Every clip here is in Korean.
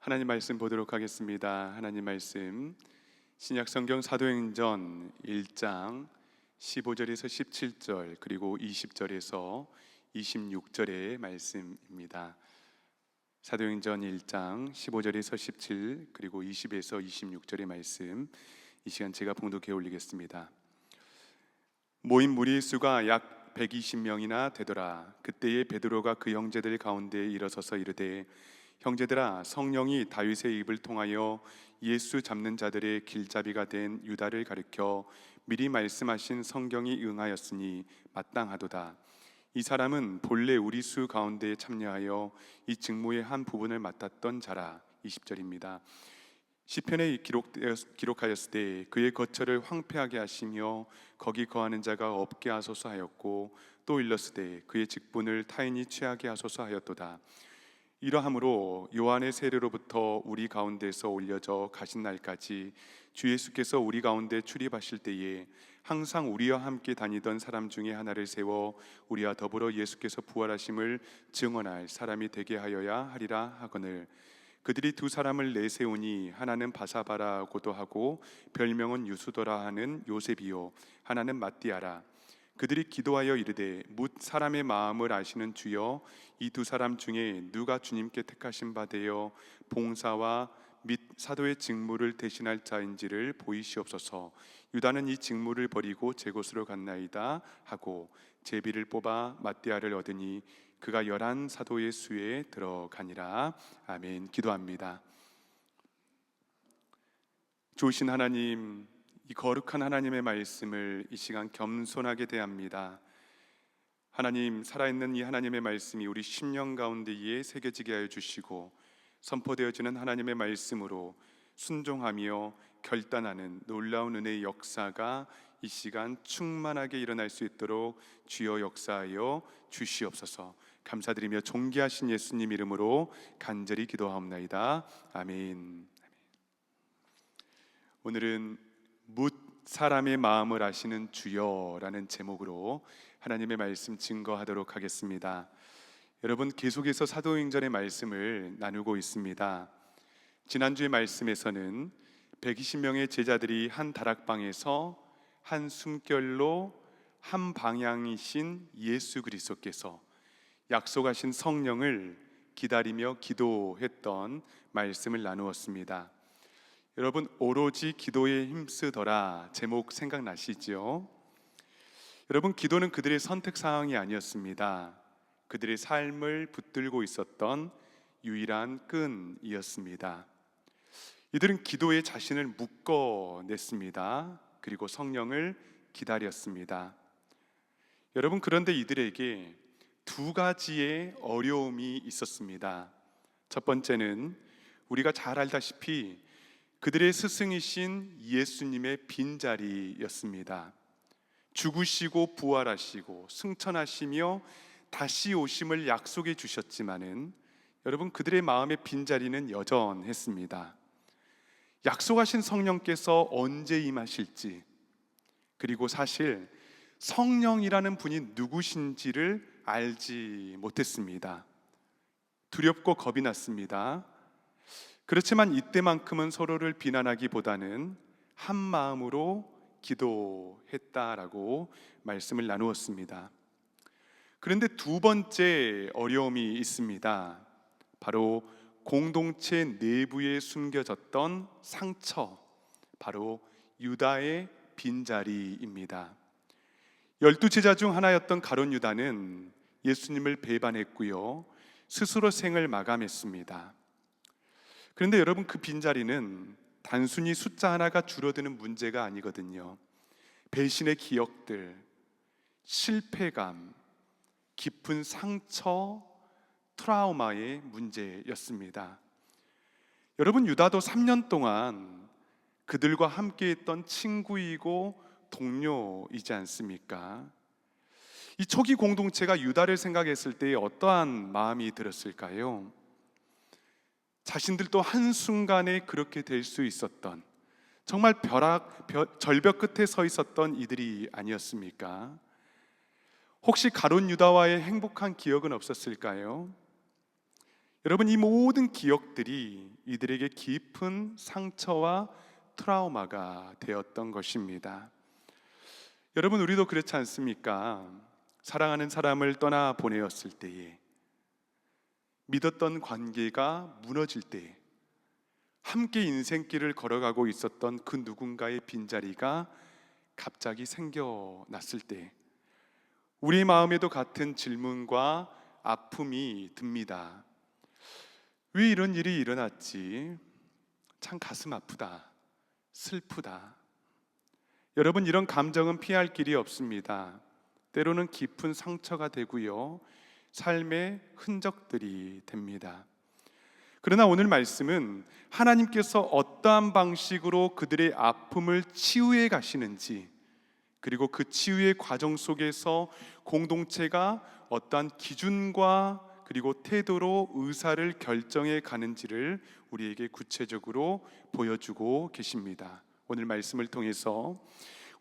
하나님 말씀 보도록 하겠습니다. 하나님 말씀 신약성경 사도행전 1장 15절에서 17절 그리고 20절에서 26절의 말씀입니다. 사도행전 1장 15절에서 17 그리고 20에서 26절의 말씀, 이 시간 제가 봉독해 올리겠습니다. 모인 무리의 수가 약 120명이나 되더라. 그때에 베드로가 그 형제들 가운데 일어서서 이르되, 형제들아, 성령이 다윗의 입을 통하여 예수 잡는 자들의 길잡이가 된 유다를 가리켜 미리 말씀하신 성경이 응하였으니 마땅하도다. 이 사람은 본래 우리 수 가운데 참여하여 이 직무의 한 부분을 맡았던 자라. 20절입니다. 시편에 기록하였을 때 그의 거처를 황폐하게 하시며 거기 거하는 자가 없게 하소서 하였고, 또 일렀으되 그의 직분을 타인이 취하게 하소서 하였도다. 이러함으로 요한의 세례로부터 우리 가운데서 올려져 가신 날까지 주 예수께서 우리 가운데 출입하실 때에 항상 우리와 함께 다니던 사람 중에 하나를 세워 우리와 더불어 예수께서 부활하심을 증언할 사람이 되게 하여야 하리라 하거늘, 그들이 두 사람을 내세우니 하나는 바사바라고도 하고 별명은 유수도라 하는 요셉이요, 하나는 matti아라. 그들이 기도하여 이르되, 뭇 사람의 마음을 아시는 주여, 이 두 사람 중에 누가 주님께 택하신 바 되어 봉사와 및 사도의 직무를 대신할 자인지를 보이시옵소서. 유다는 이 직무를 버리고 제 곳으로 갔나이다 하고 제비를 뽑아 matti아를 얻으니 그가 11 사도의 수에 들어가니라. 아멘. 기도합니다. 좋으신 하나님, 이 거룩한 하나님의 말씀을 이 시간 겸손하게 대합니다. 하나님, 살아있는 이 하나님의 말씀이 우리 심령 가운데에 새겨지게 하여 주시고, 선포되어지는 하나님의 말씀으로 순종하며 결단하는 놀라운 은혜의 역사가 이 시간 충만하게 일어날 수 있도록 주여 역사하여 주시옵소서. 감사드리며 존귀하신 예수님 이름으로 간절히 기도하옵나이다. 아멘. 오늘은 뭇 사람의 마음을 아시는 주여라는 제목으로 하나님의 말씀 증거하도록 하겠습니다. 여러분, 계속해서 사도행전의 말씀을 나누고 있습니다. 지난주의 말씀에서는 120명의 제자들이 한 다락방에서 한 숨결로 한 방향이신 예수 그리스도께서 약속하신 성령을 기다리며 기도했던 말씀을 나누었습니다. 여러분, 오로지 기도에 힘쓰더라 제목 생각나시죠? 여러분, 기도는 그들의 선택 사항이 아니었습니다. 그들의 삶을 붙들고 있었던 유일한 끈이었습니다. 이들은 기도에 자신을 묶어냈습니다. 그리고 성령을 기다렸습니다. 여러분, 그런데 이들에게 두 가지의 어려움이 있었습니다. 첫 번째는 우리가 잘 알다시피 그들의 스승이신 예수님의 빈자리였습니다. 죽으시고 부활하시고 승천하시며 다시 오심을 약속해 주셨지만은 여러분, 그들의 마음의 빈자리는 여전했습니다. 약속하신 성령께서 언제 임하실지, 그리고 사실 성령이라는 분이 누구신지를 알지 못했습니다. 두렵고 겁이 났습니다. 그렇지만 이때만큼은 서로를 비난하기보다는 한 마음으로 기도했다라고 말씀을 나누었습니다. 그런데 두 번째 어려움이 있습니다. 바로 공동체 내부에 숨겨졌던 상처, 바로 유다의 빈자리입니다. 12제자 중 하나였던 가룟 유다는 예수님을 배반했고요, 스스로 생을 마감했습니다. 그런데 여러분, 그 빈자리는 단순히 숫자 하나가 줄어드는 문제가 아니거든요. 배신의 기억들, 실패감, 깊은 상처, 트라우마의 문제였습니다. 여러분, 유다도 3년 동안 그들과 함께 했던 친구이고 동료이지 않습니까? 이 초기 공동체가 유다를 생각했을 때 어떠한 마음이 들었을까요? 자신들도 한순간에 그렇게 될 수 있었던, 정말 절벽 끝에 서 있었던 이들이 아니었습니까? 혹시 가룟 유다와의 행복한 기억은 없었을까요? 여러분, 이 모든 기억들이 이들에게 깊은 상처와 트라우마가 되었던 것입니다. 여러분, 우리도 그렇지 않습니까? 사랑하는 사람을 떠나 보내었을 때에, 믿었던 관계가 무너질 때에, 함께 인생길을 걸어가고 있었던 그 누군가의 빈자리가 갑자기 생겨났을 때 우리 마음에도 같은 질문과 아픔이 듭니다. 왜 이런 일이 일어났지? 참 가슴 아프다, 슬프다. 여러분, 이런 감정은 피할 길이 없습니다. 때로는 깊은 상처가 되고요, 삶의 흔적들이 됩니다. 그러나 오늘 말씀은 하나님께서 어떠한 방식으로 그들의 아픔을 치유해 가시는지, 그리고 그 치유의 과정 속에서 공동체가 어떠한 기준과 그리고 태도로 의사를 결정해 가는지를 우리에게 구체적으로 보여주고 계십니다. 오늘 말씀을 통해서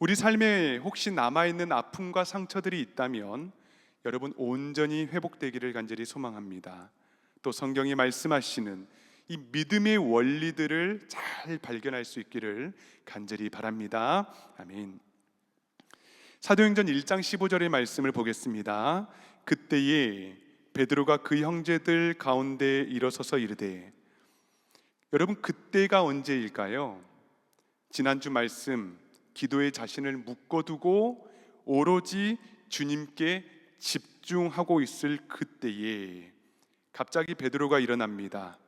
우리 삶에 혹시 남아있는 아픔과 상처들이 있다면 여러분, 온전히 회복되기를 간절히 소망합니다. 또 성경이 말씀하시는 이 믿음의 원리들을 잘 발견할 수 있기를 간절히 바랍니다. 아멘. 사도행전 1장 15절의 말씀을 보겠습니다. 그때에 베드로가 그 형제들 가운데 일어서서 이르되, 여러분, 그때가 언제일까요? 지난주 말씀, 기도에 자신을 묶어두고 오로지 주님께 집중하고 있을 그때에 갑자기 베드로가 일어납니다.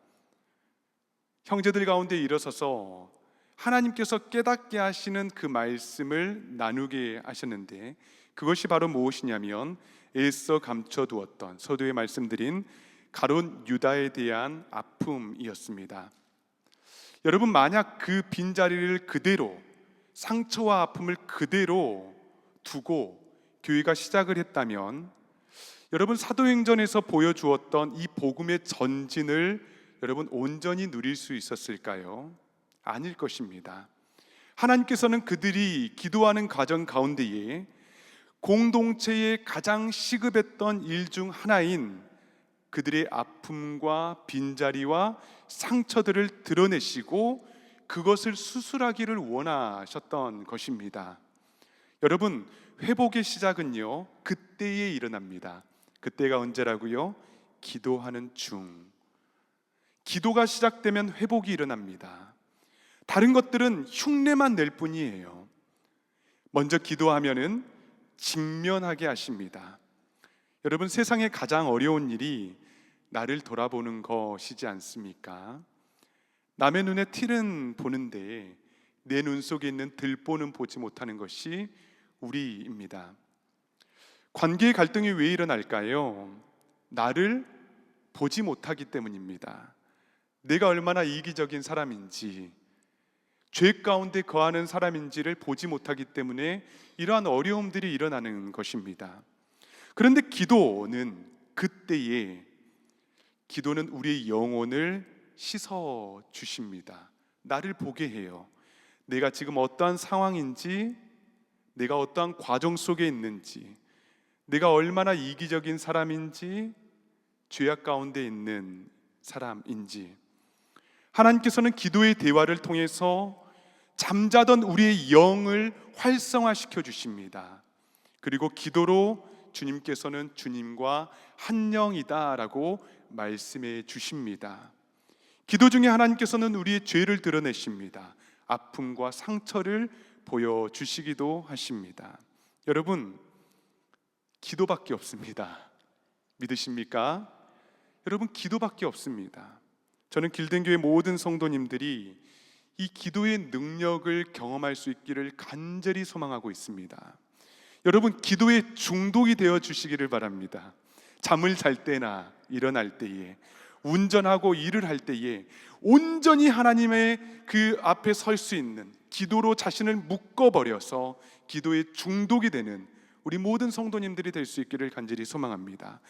형제들 가운데 일어서서 하나님께서 깨닫게 하시는 그 말씀을 나누게 하셨는데, 그것이 바로 무엇이냐면 애써 감춰두었던 서두에 말씀드린 가룟 유다에 대한 아픔이었습니다. 여러분, 만약 그 빈자리를 그대로, 상처와 아픔을 그대로 두고 교회가 시작을 했다면 여러분, 사도행전에서 보여주었던 이 복음의 전진을 여러분 온전히 누릴 수 있었을까요? 아닐 것입니다. 하나님께서는 그들이 기도하는 과정 가운데에 공동체에 가장 시급했던 일 중 하나인 그들의 아픔과 빈자리와 상처들을 드러내시고 그것을 수술하기를 원하셨던 것입니다. 여러분, 회복의 시작은요, 그때에 일어납니다. 그때가 언제라고요? 기도하는 중. 기도가 시작되면 회복이 일어납니다. 다른 것들은 흉내만 낼 뿐이에요. 먼저 기도하면은 직면하게 하십니다. 여러분, 세상에 가장 어려운 일이 나를 돌아보는 것이지 않습니까? 남의 눈에 티는 보는데 내 눈 속에 있는 들보는 보지 못하는 것이 우리입니다. 관계의 갈등이 왜 일어날까요? 나를 보지 못하기 때문입니다. 내가 얼마나 이기적인 사람인지, 죄 가운데 거하는 사람인지를 보지 못하기 때문에 이러한 어려움들이 일어나는 것입니다. 그런데 기도는 그때에, 기도는 우리의 영혼을 씻어 주십니다. 나를 보게 해요. 내가 지금 어떠한 상황인지, 내가 어떠한 과정 속에 있는지, 내가 얼마나 이기적인 사람인지, 죄악 가운데 있는 사람인지. 하나님께서는 기도의 대화를 통해서 잠자던 우리의 영을 활성화시켜 주십니다. 그리고 기도로 주님께서는 주님과 한 영이다라고 말씀해 주십니다. 기도 중에 하나님께서는 우리의 죄를 드러내십니다. 아픔과 상처를 보여주시기도 하십니다. 여러분, 기도밖에 없습니다. 믿으십니까? 여러분, 기도밖에 없습니다. 저는 길든교회 모든 성도님들이 이 기도의 능력을 경험할 수 있기를 간절히 소망하고 있습니다. 여러분, 기도에 중독이 되어 주시기를 바랍니다. 잠을 잘 때나 일어날 때에, 운전하고 일을 할 때에 온전히 하나님의 그 앞에 설 수 있는, 기도로 자신을 묶어버려서 기도에 중독이 되는 우리 모든 성도님들이 될 수 있기를 간절히 소망합니다.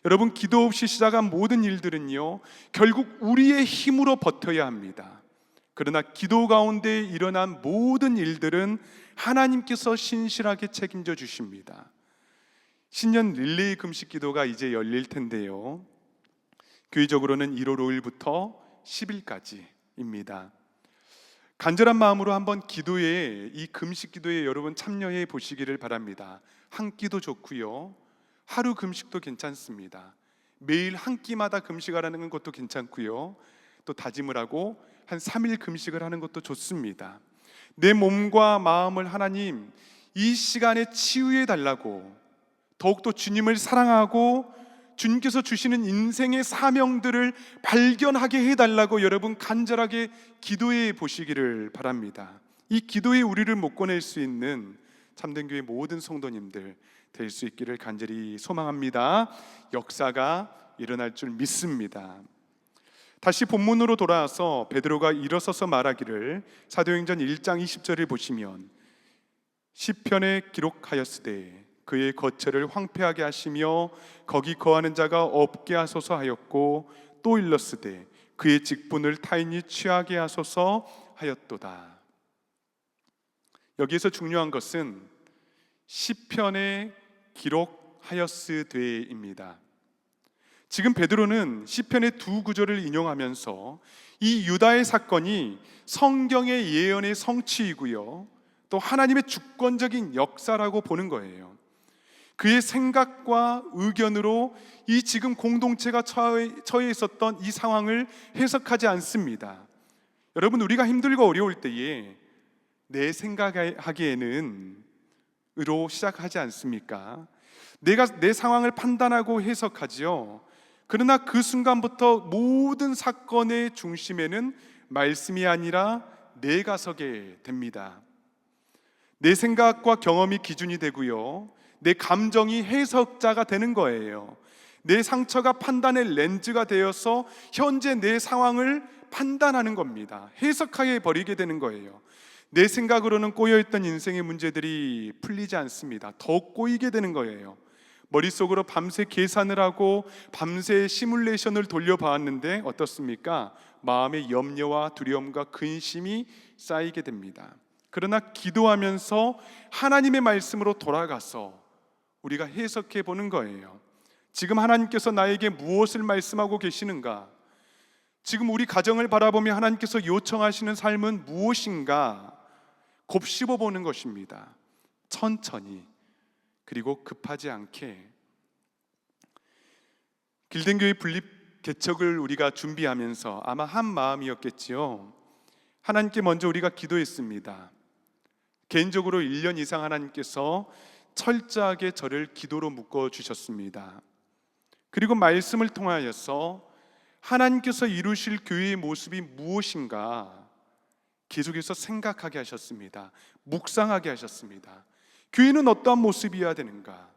여러분, 기도 없이 시작한 모든 일들은요, 결국 우리의 힘으로 버텨야 합니다. 그러나 기도 가운데 일어난 모든 일들은 하나님께서 신실하게 책임져 주십니다. 신년 릴레이 금식 기도가 이제 열릴 텐데요, 교회적으로는 1월 5일부터 10일까지입니다. 간절한 마음으로 한번 기도에, 이 금식 기도에 여러분 참여해 보시기를 바랍니다. 한 끼도 좋고요, 하루 금식도 괜찮습니다. 매일 한 끼마다 금식하라는 것도 괜찮고요, 또 다짐을 하고 한 3일 금식을 하는 것도 좋습니다. 내 몸과 마음을 하나님 이 시간에 치유해 달라고, 더욱더 주님을 사랑하고 주님께서 주시는 인생의 사명들을 발견하게 해달라고 여러분 간절하게 기도해 보시기를 바랍니다. 이 기도에 우리를 못 꺼낼 수 있는 참된 교회 모든 성도님들 될 수 있기를 간절히 소망합니다. 역사가 일어날 줄 믿습니다. 다시 본문으로 돌아와서 베드로가 일어서서 말하기를, 사도행전 1장 20절을 보시면 시편에 기록하였으되 그의 거처를 황폐하게 하시며 거기 거하는 자가 없게 하소서 하였고, 또 일렀으되 그의 직분을 타인이 취하게 하소서 하였도다. 여기에서 중요한 것은 시편에 기록하였으되입니다. 지금 베드로는 시편의 두 구절을 인용하면서 이 유다의 사건이 성경의 예언의 성취이고요, 또 하나님의 주권적인 역사라고 보는 거예요. 그의 생각과 의견으로 이 지금 공동체가 처해 있었던 이 상황을 해석하지 않습니다. 여러분, 우리가 힘들고 어려울 때에 내 생각하기에는 으로 시작하지 않습니까? 내가 내 상황을 판단하고 해석하지요. 그러나 그 순간부터 모든 사건의 중심에는 말씀이 아니라 내가 서게 됩니다. 내 생각과 경험이 기준이 되고요, 내 감정이 해석자가 되는 거예요. 내 상처가 판단의 렌즈가 되어서 현재 내 상황을 판단하는 겁니다. 해석하게 버리게 되는 거예요. 내 생각으로는 꼬여있던 인생의 문제들이 풀리지 않습니다. 더 꼬이게 되는 거예요. 머릿속으로 밤새 계산을 하고 밤새 시뮬레이션을 돌려봤는데 어떻습니까? 마음의 염려와 두려움과 근심이 쌓이게 됩니다. 그러나 기도하면서 하나님의 말씀으로 돌아가서 우리가 해석해 보는 거예요. 지금 하나님께서 나에게 무엇을 말씀하고 계시는가? 지금 우리 가정을 바라보며 하나님께서 요청하시는 삶은 무엇인가? 곱씹어 보는 것입니다. 천천히, 그리고 급하지 않게. 길든교회 분립 개척을 우리가 준비하면서 아마 한 마음이었겠지요. 하나님께 먼저 우리가 기도했습니다. 개인적으로 1년 이상 하나님께서 철저하게 저를 기도로 묶어 주셨습니다. 그리고 말씀을 통하여서 하나님께서 이루실 교회의 모습이 무엇인가 계속해서 생각하게 하셨습니다. 묵상하게 하셨습니다. 교회는 어떠한 모습이어야 되는가?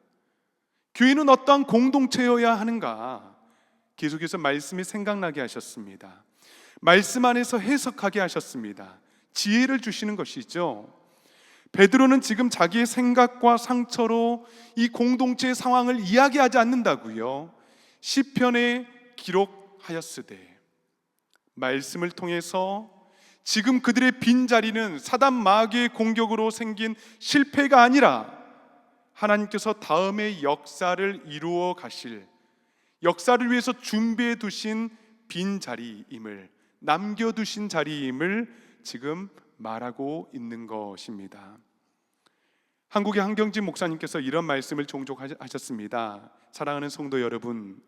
교회는 어떠한 공동체여야 하는가? 계속해서 말씀이 생각나게 하셨습니다. 말씀 안에서 해석하게 하셨습니다. 지혜를 주시는 것이죠. 베드로는 지금 자기의 생각과 상처로 이 공동체의 상황을 이야기하지 않는다고요. 시편에 기록하였으되, 말씀을 통해서 지금 그들의 빈자리는 사단 마귀의 공격으로 생긴 실패가 아니라 하나님께서 다음의 역사를 이루어 가실, 역사를 위해서 준비해 두신 빈자리임을, 남겨두신 자리임을 지금 말하고 있는 것입니다. 한국의 한경진 목사님께서 이런 말씀을 종종 하셨습니다. 사랑하는 성도 여러분,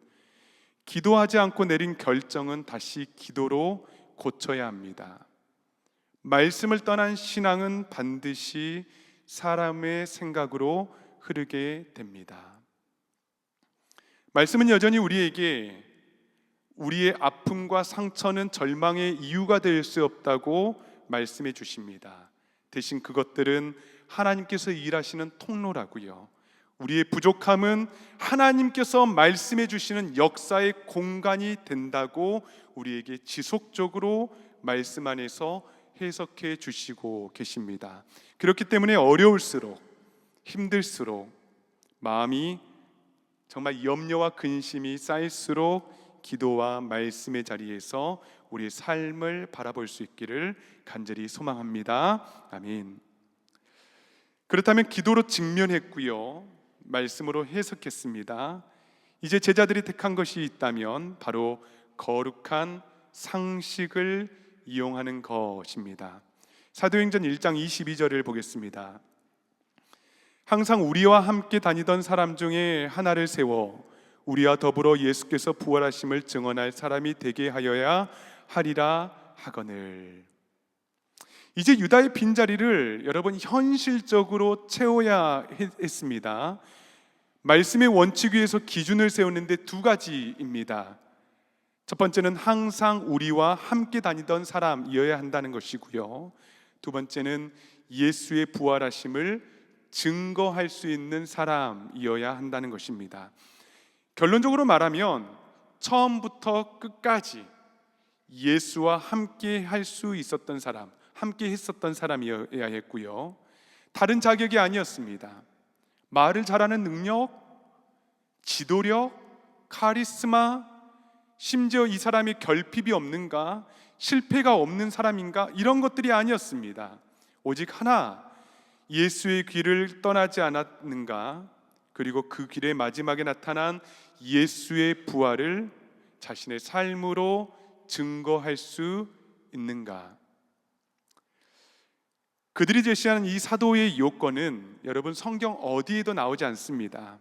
기도하지 않고 내린 결정은 다시 기도로 고쳐야 합니다. 말씀을 떠난 신앙은 반드시 사람의 생각으로 흐르게 됩니다. 말씀은 여전히 우리에게 우리의 아픔과 상처는 절망의 이유가 될 수 없다고 말씀해 주십니다. 대신 그것들은 하나님께서 일하시는 통로라고요. 우리의 부족함은 하나님께서 말씀해 주시는 역사의 공간이 된다고 우리에게 지속적으로 말씀 안에서 해석해 주시고 계십니다. 그렇기 때문에 어려울수록, 힘들수록, 마음이 정말 염려와 근심이 쌓일수록 기도와 말씀의 자리에서 우리의 삶을 바라볼 수 있기를 간절히 소망합니다. 아멘. 그렇다면 기도로 직면했고요, 말씀으로 해석했습니다. 이제 제자들이 택한 것이 있다면 바로 거룩한 상식을 이용하는 것입니다. 사도행전 1장 22절을 보겠습니다. 항상 우리와 함께 다니던 사람 중에 하나를 세워 우리와 더불어 예수께서 부활하심을 증언할 사람이 되게 하여야 하리라 하거늘. 이제 유다의 빈자리를 여러분 현실적으로 채워야 했습니다. 말씀의 원칙 위에서 기준을 세우는데 두 가지입니다. 첫 번째는 항상 우리와 함께 다니던 사람이어야 한다는 것이고요, 두 번째는 예수의 부활하심을 증거할 수 있는 사람이어야 한다는 것입니다. 결론적으로 말하면 처음부터 끝까지 예수와 함께 할 수 있었던 사람, 함께 했었던 사람이어야 했고요, 다른 자격이 아니었습니다. 말을 잘하는 능력, 지도력, 카리스마, 심지어 이 사람이 결핍이 없는가, 실패가 없는 사람인가, 이런 것들이 아니었습니다. 오직 하나, 예수의 길을 떠나지 않았는가, 그리고 그 길의 마지막에 나타난 예수의 부활을 자신의 삶으로 증거할 수 있는가. 그들이 제시하는 이 사도의 요건은 여러분 성경 어디에도 나오지 않습니다.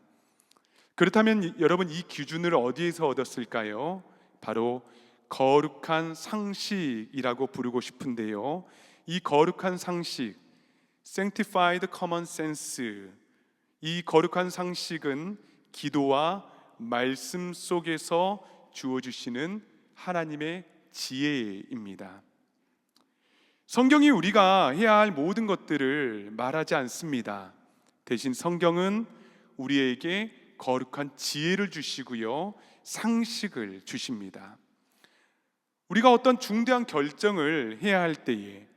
그렇다면 여러분 이 기준을 어디에서 얻었을까요? 바로 거룩한 상식이라고 부르고 싶은데요, 이 거룩한 상식, Sanctified Common Sense, 이 거룩한 상식은 기도와 말씀 속에서 주어주시는 하나님의 지혜입니다. 성경이 우리가 해야 할 모든 것들을 말하지 않습니다. 대신 성경은 우리에게 거룩한 지혜를 주시고요, 상식을 주십니다. 우리가 어떤 중대한 결정을 해야 할 때에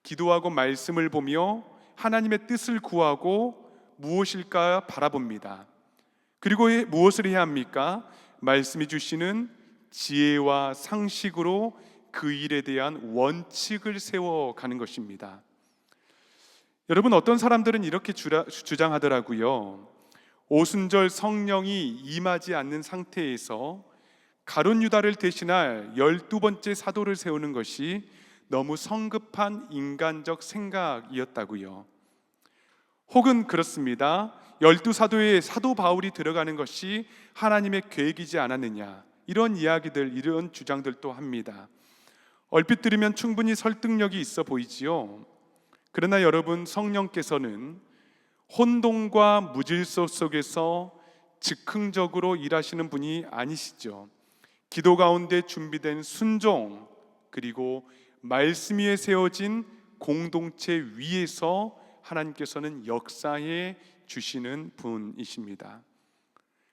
기도하고 말씀을 보며 하나님의 뜻을 구하고 무엇일까 바라봅니다. 그리고 무엇을 해야 합니까? 말씀이 주시는 지혜와 상식으로 그 일에 대한 원칙을 세워가는 것입니다. 여러분, 어떤 사람들은 이렇게 주장하더라고요. 오순절 성령이 임하지 않는 상태에서 가룟 유다를 대신할 12번째 사도를 세우는 것이 너무 성급한 인간적 생각이었다고요. 혹은 그렇습니다. 12사도에 사도 바울이 들어가는 것이 하나님의 계획이지 않았느냐, 이런 이야기들, 이런 주장들도 합니다. 얼핏 들으면 충분히 설득력이 있어 보이지요. 그러나 여러분, 성령께서는 혼돈과 무질서 속에서 즉흥적으로 일하시는 분이 아니시죠. 기도 가운데 준비된 순종, 그리고 말씀 위에 세워진 공동체 위에서 하나님께서는 역사해 주시는 분이십니다.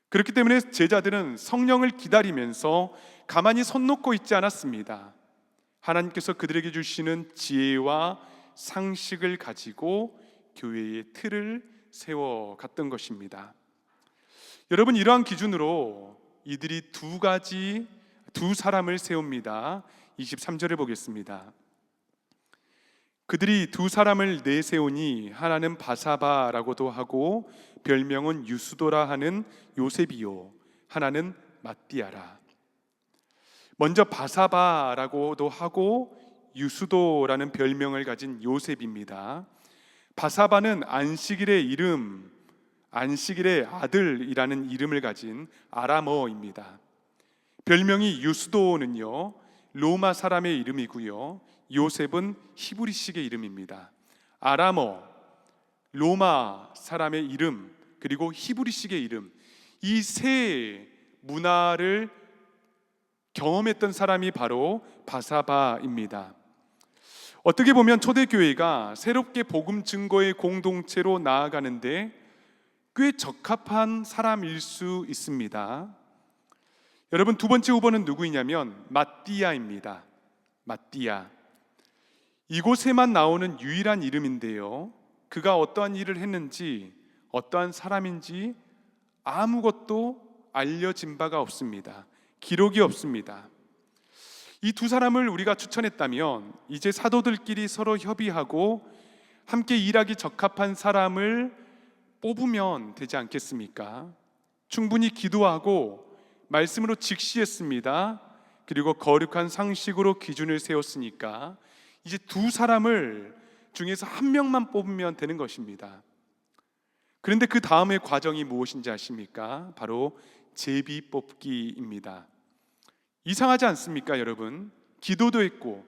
그렇기 때문에 제자들은 성령을 기다리면서 가만히 손 놓고 있지 않았습니다. 하나님께서 그들에게 주시는 지혜와 상식을 가지고 교회의 틀을 세워갔던 것입니다. 여러분, 이러한 기준으로 이들이 두 사람을 세웁니다. 23절을 보겠습니다. 그들이 두 사람을 내세우니 하나는 바사바라고도 하고 별명은 유수도라 하는 요셉이요, 하나는 마띠아라. 먼저 바사바라고도 하고 유수도라는 별명을 가진 요셉입니다. 바사바는 안식일의 이름, 안식일의 아들이라는 이름을 가진 아람어입니다. 별명이 유수도는요, 로마 사람의 이름이고요, 요셉은 히브리식의 이름입니다. 아람어, 로마 사람의 이름, 그리고 히브리식의 이름, 이 세 문화를 경험했던 사람이 바로 바사바입니다. 어떻게 보면 초대교회가 새롭게 복음 증거의 공동체로 나아가는데 꽤 적합한 사람일 수 있습니다. 여러분, 두 번째 후보는 누구이냐면 마띠아입니다. 마띠아. 이곳에만 나오는 유일한 이름인데요, 그가 어떠한 일을 했는지, 어떠한 사람인지 아무것도 알려진 바가 없습니다. 기록이 없습니다. 이 두 사람을 우리가 추천했다면 이제 사도들끼리 서로 협의하고 함께 일하기 적합한 사람을 뽑으면 되지 않겠습니까? 충분히 기도하고 말씀으로 직시했습니다. 그리고 거룩한 상식으로 기준을 세웠으니까 이제 두 사람을 중에서 한 명만 뽑으면 되는 것입니다. 그런데 그 다음의 과정이 무엇인지 아십니까? 바로 제비 뽑기입니다. 이상하지 않습니까, 여러분? 기도도 했고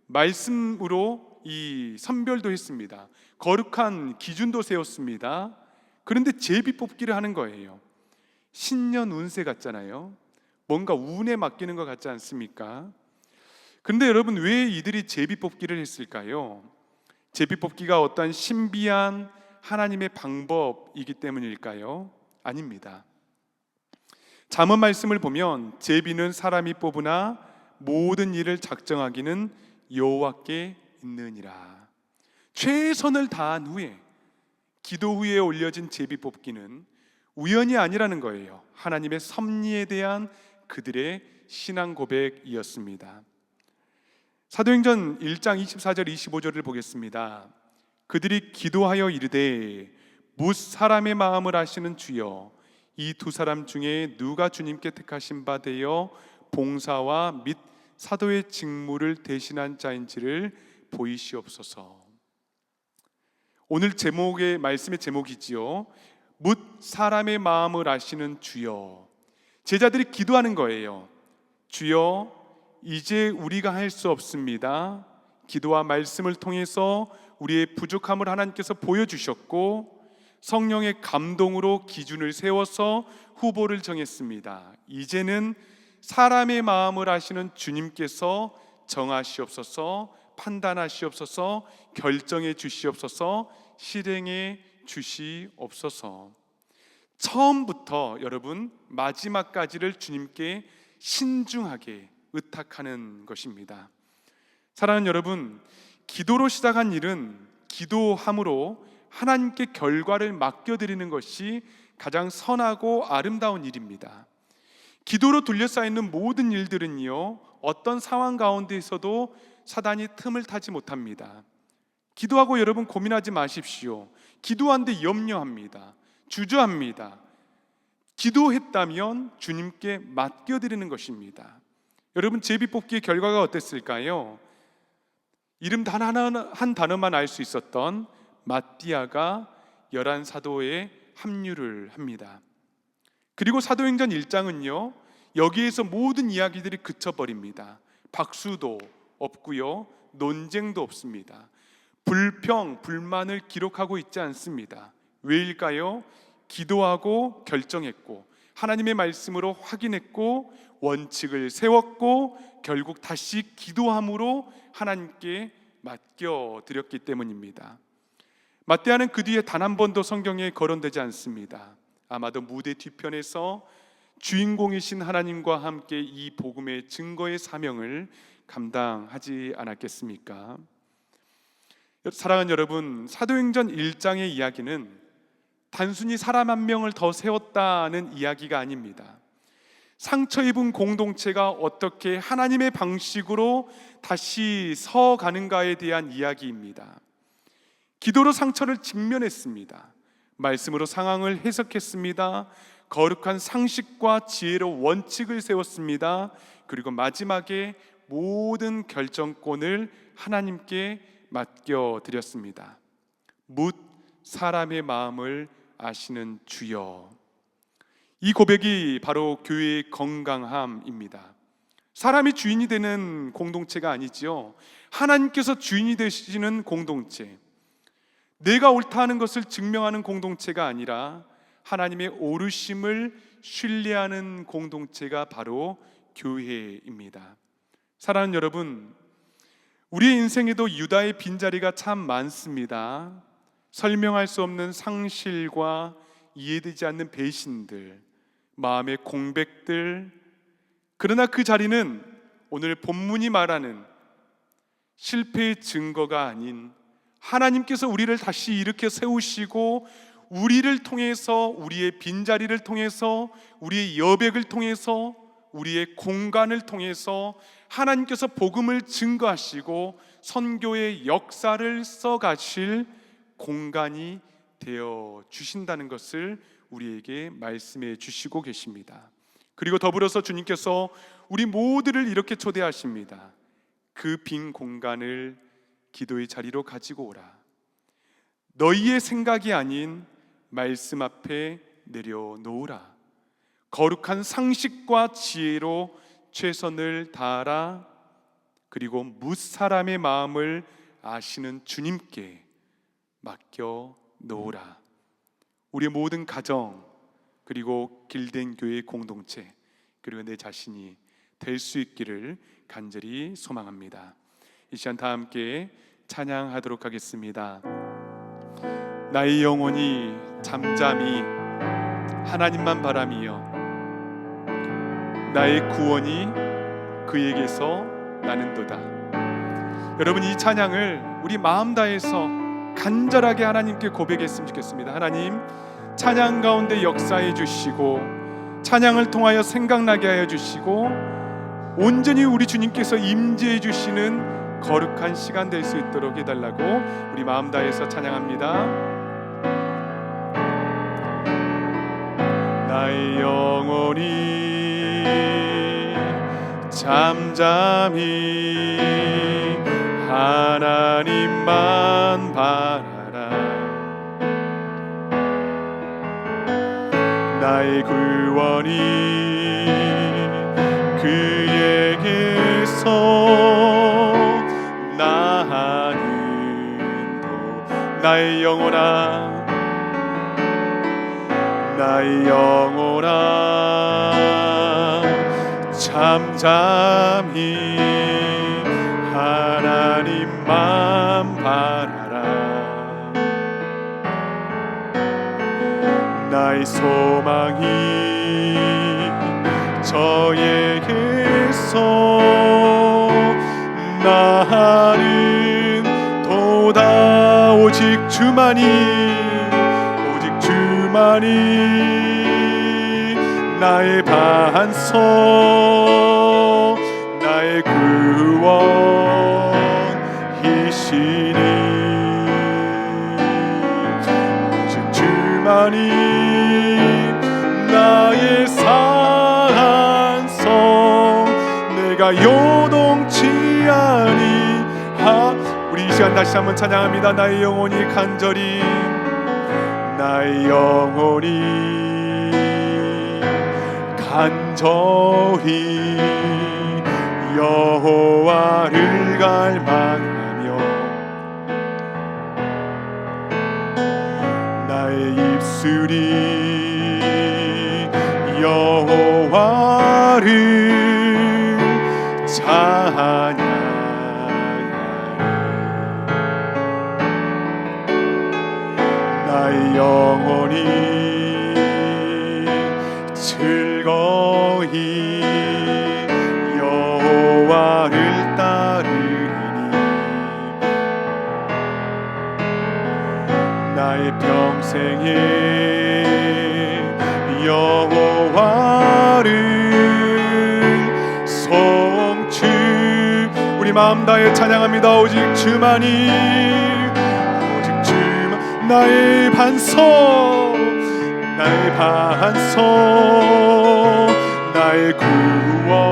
말씀으로 이 선별도 했습니다. 거룩한 기준도 세웠습니다. 그런데 제비 뽑기를 하는 거예요. 신년 운세 같잖아요. 뭔가 운에 맡기는 것 같지 않습니까? 그런데 여러분, 왜 이들이 제비 뽑기를 했을까요? 제비 뽑기가 어떠한 신비한 하나님의 방법이기 때문일까요? 아닙니다. 잠언 말씀을 보면 제비는 사람이 뽑으나 모든 일을 작정하기는 여호와께 있느니라. 최선을 다한 후에, 기도 후에 올려진 제비 뽑기는 우연이 아니라는 거예요. 하나님의 섭리에 대한 그들의 신앙 고백이었습니다. 사도행전 1장 24절 25절을 보겠습니다. 그들이 기도하여 이르되 뭇 사람의 마음을 아시는 주여, 이 두 사람 중에 누가 주님께 택하신 바 되어 봉사와 및 사도의 직무를 대신한 자인지를 보이시옵소서. 오늘 제목의 말씀의 제목이지요. 뭇 사람의 마음을 아시는 주여. 제자들이 기도하는 거예요. 주여, 이제 우리가 할 수 없습니다. 기도와 말씀을 통해서 우리의 부족함을 하나님께서 보여주셨고 성령의 감동으로 기준을 세워서 후보를 정했습니다. 이제는 사람의 마음을 아시는 주님께서 정하시옵소서, 판단하시옵소서, 결정해 주시옵소서, 실행해 주시옵소서. 처음부터 여러분 마지막까지를 주님께 신중하게 의탁하는 것입니다. 사랑하는 여러분, 기도로 시작한 일은 기도함으로 하나님께 결과를 맡겨드리는 것이 가장 선하고 아름다운 일입니다. 기도로 둘러싸이는 모든 일들은요, 어떤 상황 가운데에서도 사단이 틈을 타지 못합니다. 기도하고 여러분 고민하지 마십시오. 기도하는데 염려합니다. 주저합니다. 기도했다면 주님께 맡겨드리는 것입니다. 여러분, 제비뽑기의 결과가 어땠을까요? 이름 단 한 단어만 알 수 있었던 마띠아가 11사도에 합류를 합니다. 그리고 사도행전 1장은요, 여기에서 모든 이야기들이 그쳐버립니다. 박수도 없고요, 논쟁도 없습니다. 불평, 불만을 기록하고 있지 않습니다. 왜일까요? 기도하고 결정했고 하나님의 말씀으로 확인했고 원칙을 세웠고 결국 다시 기도함으로 하나님께 맡겨드렸기 때문입니다. 마띠아는 그 뒤에 단 한 번도 성경에 거론되지 않습니다. 아마도 무대 뒤편에서 주인공이신 하나님과 함께 이 복음의 증거의 사명을 감당하지 않았겠습니까? 사랑하는 여러분, 사도행전 1장의 이야기는 단순히 사람 한 명을 더 세웠다는 이야기가 아닙니다. 상처 입은 공동체가 어떻게 하나님의 방식으로 다시 서가는가에 대한 이야기입니다. 기도로 상처를 직면했습니다. 말씀으로 상황을 해석했습니다. 거룩한 상식과 지혜로 원칙을 세웠습니다. 그리고 마지막에 모든 결정권을 하나님께 맡겨드렸습니다. 뭇 사람의 마음을 아시는 주여. 이 고백이 바로 교회의 건강함입니다. 사람이 주인이 되는 공동체가 아니지요. 하나님께서 주인이 되시는 공동체, 내가 옳다 하는 것을 증명하는 공동체가 아니라 하나님의 오르심을 신뢰하는 공동체가 바로 교회입니다. 사랑하는 여러분, 우리의 인생에도 유다의 빈자리가 참 많습니다. 설명할 수 없는 상실과 이해되지 않는 배신들, 마음의 공백들. 그러나 그 자리는 오늘 본문이 말하는 실패의 증거가 아닌 하나님께서 우리를 다시 일으켜 세우시고 우리를 통해서, 우리의 빈자리를 통해서, 우리의 여백을 통해서, 우리의 공간을 통해서 하나님께서 복음을 증거하시고 선교의 역사를 써가실 공간이 되어 주신다는 것을 우리에게 말씀해 주시고 계십니다. 그리고 더불어서 주님께서 우리 모두를 이렇게 초대하십니다. 그 빈 공간을 기도의 자리로 가지고 오라. 너희의 생각이 아닌 말씀 앞에 내려놓으라. 거룩한 상식과 지혜로 최선을 다하라. 그리고 무사람의 마음을 아시는 주님께 맡겨 놓으라. 우리의 모든 가정, 그리고 길된 교회 공동체, 그리고 내 자신이 될 수 있기를 간절히 소망합니다. 이 시간 다 함께 찬양하도록 하겠습니다. 나의 영혼이 잠잠히 하나님만 바라며 나의 구원이 그에게서 나는도다. 여러분, 이 찬양을 우리 마음 다해서 간절하게 하나님께 고백했으면 좋겠습니다. 하나님, 찬양 가운데 역사해 주시고 찬양을 통하여 생각나게 하여 주시고 온전히 우리 주님께서 임재해 주시는 거룩한 시간 될 수 있도록 해달라고 우리 마음 다해서 찬양합니다. 나의 영혼이 잠잠히 하나님만 바라라. 나의 구원이 그에게서 나는도. 나의 영혼아, 나의 영혼아, 잠잠히 하나님만 바라라. 나의 소망이 저에게서 나는 도다. 오직 주만이, 오직 주만이 나의 반석, 나의 구원이시니. 오직 주만이 나의 산성, 내가 요동치 아니. 우리 이 시간 다시 한번 찬양합니다. 나의 영혼이 간절히, 나의 영혼이 간절히 여호와를 갈망하며 나의 입술이 여호와를 찬양하리. 나의 영혼이 즐거이 여호와를 따르니. 나의 평생에 여호와를 성취. 우리 마음 다해 찬양합니다. 오직 주만이, 오직 주만 나의 반석, 나의 반석, 나의 구원이시니.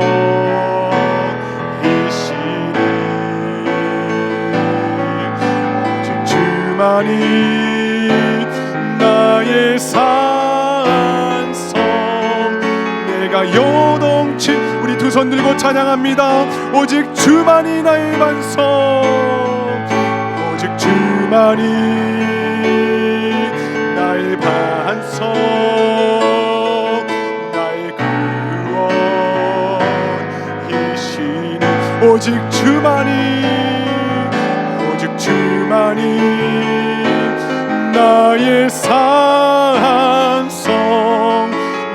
오직 주만이 나의 산성, 내가 요동치. 우리 두 손 들고 찬양합니다. 오직 주만이 나의 반석, 오직 주만이 나의 반석, 나의 구원이시니. 오직 주만이, 오직 주만이 나의 산성,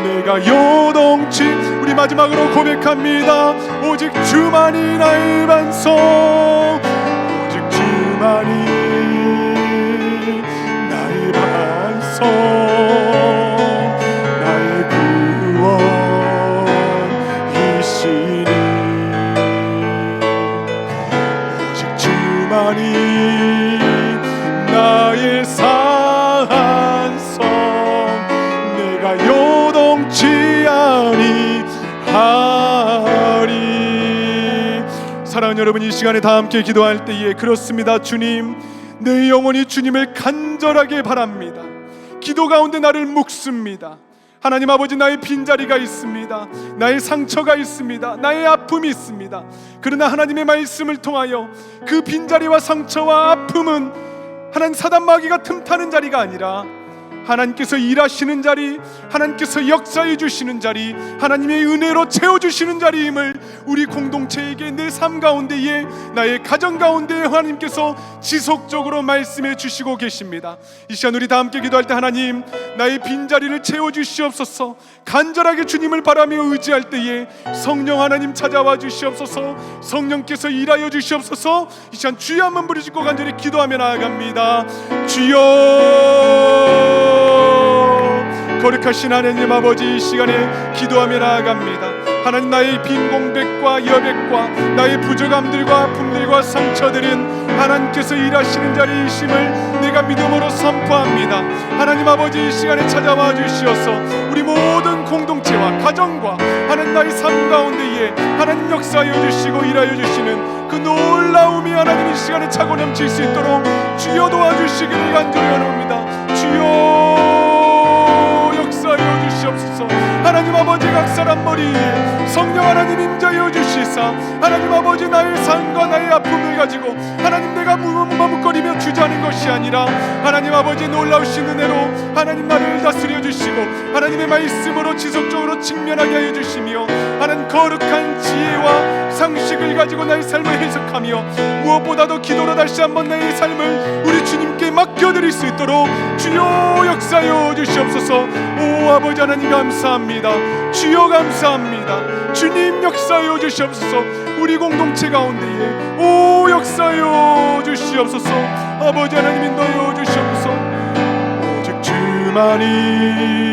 내가 요동치. 우리 마지막으로 고백합니다. 오직 주만이 나의 반석, 오직 주만이 나의 구원이시니. 오직 주만이 나의 산성, 사랑하는 여러분, 이 시간에 다 함께 기도할 때에 그렇습니다. 주님, 내 영혼이 주님을 간절하게 바랍니다. 기도 가운데 나를 묵습니다. 하나님 아버지, 나의 빈자리가 있습니다. 나의 상처가 있습니다. 나의 아픔이 있습니다. 그러나 하나님의 말씀을 통하여 그 빈자리와 상처와 아픔은 하나님 사단 마귀가 틈타는 자리가 아니라 하나님께서 일하시는 자리, 하나님께서 역사해 주시는 자리, 하나님의 은혜로 채워주시는 자리임을 우리 공동체에게, 내 삶 가운데에, 나의 가정 가운데에 하나님께서 지속적으로 말씀해 주시고 계십니다. 이 시간 우리 다 함께 기도할 때, 하나님, 나의 빈자리를 채워주시옵소서. 간절하게 주님을 바라며 의지할 때에 성령 하나님 찾아와 주시옵소서. 성령께서 일하여 주시옵소서. 이 시간 주여 한번 부르짖고 간절히 기도하며 나아갑니다. 주여, 거룩하신 하나님 아버지, 이 시간에 기도하며 나아갑니다. 하나님, 나의 빈 공백과 여백과 나의 부족함들과 아픔들과 상처들은 하나님께서 일하시는 자리이심을 내가 믿음으로 선포합니다. 하나님 아버지, 이 시간에 찾아와 주시어서 우리 모든 공동체와 가정과 하나님 나의 삶 가운데에 하나님 역사하여 주시고 일하여 주시는 그 놀라움이 하나님 이 시간에 차고 넘칠 수 있도록 주여 도와주시기를 간절히 원합니다. 주여, 역사하여 주시옵소서. 하나님 아버지, 각 사람 머리에 성령 하나님 임자여 주시사 하나님 아버지, 나의 삶과 나의 아픔을 가지고 하나님 내가 머뭇거리며 주저하는 것이 아니라 하나님 아버지 놀라우신 은혜로 하나님 나를 다스려 주시고 하나님의 말씀으로 지속적으로 직면하게 하여 주시며 하나님 거룩한 지혜와 상식을 가지고 나의 삶을 해석하며 무엇보다도 기도로 다시 한번 나의 삶을 우리 주님께 맡겨드릴 수 있도록 주여 역사하여 주시옵소서. 오 아버지 하나님 감사합니다. 주여 감사합니다. 주님 역사하여 주시옵소서. 우리 공동체 가운데에 오 역사하여 주시옵소서. 아버지 하나님 인도하여 주시옵소서. 오직 주만이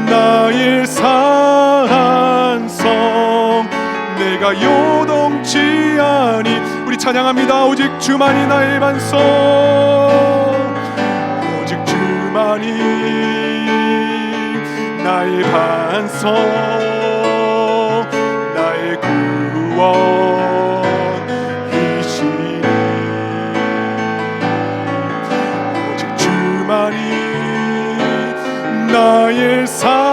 나의 산성, 내가 요동치 아니. 우리 찬양합니다. 오직 주만이 나의 반성, 오직 주만이 나의 반성, 나의 구원이시니. 오직 주만이 나의 산성,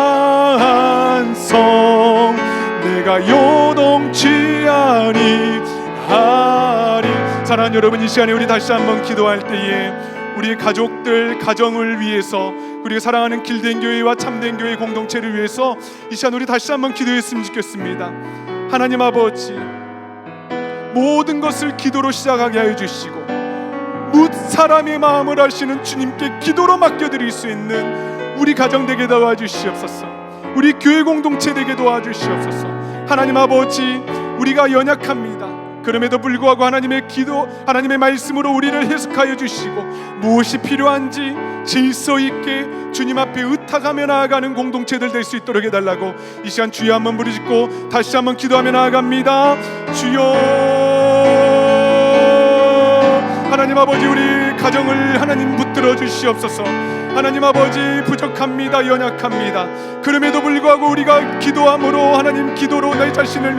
내가 요동치 아니하리. 사랑하는 여러분, 이 시간에 우리 다시 한번 기도할 때에 우리의 가족들, 가정을 위해서, 우리가 사랑하는 길된 교회와 참된 교회 공동체를 위해서 이 시간 우리 다시 한번 기도했으면 좋겠습니다. 하나님 아버지, 모든 것을 기도로 시작하게 하여 주시고 뭇 사람의 마음을 아시는 주님께 기도로 맡겨드릴 수 있는 우리 가정 되게 도와주시옵소서. 우리 교회 공동체 되게 도와주시옵소서. 하나님 아버지, 우리가 연약합니다. 그럼에도 불구하고 하나님의 기도, 하나님의 말씀으로 우리를 해석하여 주시고 무엇이 필요한지 질서 있게 주님 앞에 의탁하며 나아가는 공동체들 될 수 있도록 해달라고 이 시간 주여 한번 부르짖고 다시 한번 기도하며 나아갑니다. 주여, 하나님 아버지, 우리 가정을 하나님 붙들어 주시옵소서. 하나님 아버지, 부족합니다. 연약합니다. 그럼에도 불구하고 우리가 기도함으로 하나님 기도로 내 자신을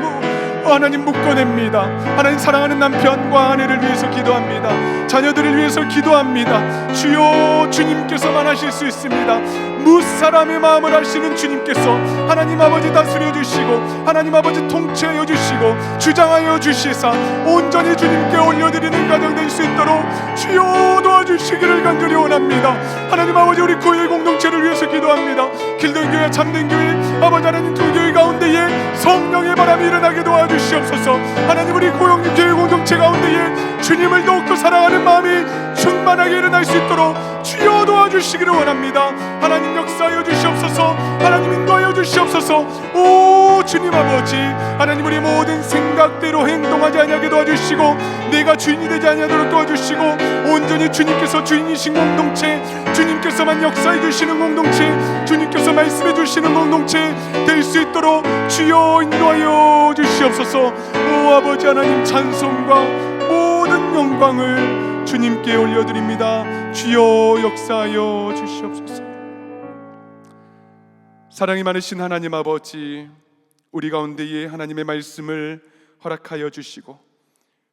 하나님 묶어냅니다. 하나님 사랑하는 남편과 아내를 위해서 기도합니다. 자녀들을 위해서 기도합니다. 주여, 주님께서만 하실 수 있습니다. 무사람의 마음을 아시는 주님께서 하나님 아버지 다스려 주시고 하나님 아버지 통치하여 주시고 주장하여 주시사 온전히 주님께 올려드리는 가정 될 수 있도록 주여 도와주시기를 간절히 원합니다. 하나님 아버지, 우리 교회 공동체를 위해서 기도합니다. 길든 교회, 참된 교회, 아버지 하나님 두 교회 가운데에 성령의 바람이 일어나게 도와주시옵소서. 하나님, 우리 고영님 교회 공동체 가운데에 주님을 더욱더 사랑하는 마음이 충만하게 일어날 수 있도록 주여 도와주시기를 원합니다. 하나님 역사하여 주시옵소서. 하나님 인도하여 주시옵소서. 오 주님 아버지, 하나님 우리 모든 생각대로 행동하지 아니하게 도와주시고 내가 주인이 되지 아니하도록 도와주시고 온전히 주님께서 주인이신 공동체, 주님께서만 역사해 주시는 공동체, 주님께서 말씀해 주시는 공동체 될 수 있도록 주여 인도하여 주시옵소서. 오 아버지 하나님, 찬송과 모든 영광을 주님께 올려드립니다. 주여 역사하여 주시옵소서. 사랑이 많으신 하나님 아버지, 우리 가운데에 하나님의 말씀을 허락하여 주시고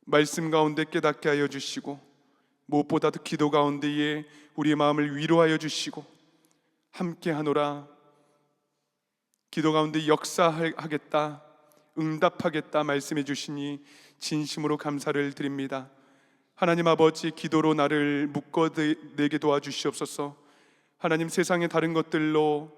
말씀 가운데 깨닫게 하여 주시고, 무엇보다도 기도 가운데에 우리의 마음을 위로하여 주시고 함께 하노라, 기도 가운데 역사하겠다, 응답하겠다 말씀해 주시니 진심으로 감사를 드립니다. 하나님 아버지, 기도로 나를 묶어내게 도와주시옵소서. 하나님, 세상의 다른 것들로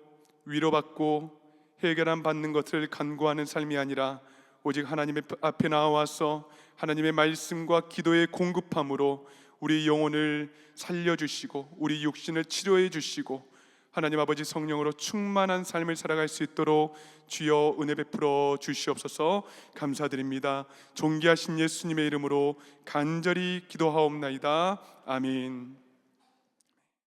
위로받고 해결함 받는 것을 간구하는 삶이 아니라 오직 하나님의 앞에 나와서 하나님의 말씀과 기도의 공급함으로 우리 영혼을 살려주시고 우리 육신을 치료해 주시고 하나님 아버지 성령으로 충만한 삶을 살아갈 수 있도록 주여 은혜 베풀어 주시옵소서. 감사드립니다. 존귀하신 예수님의 이름으로 간절히 기도하옵나이다. 아멘.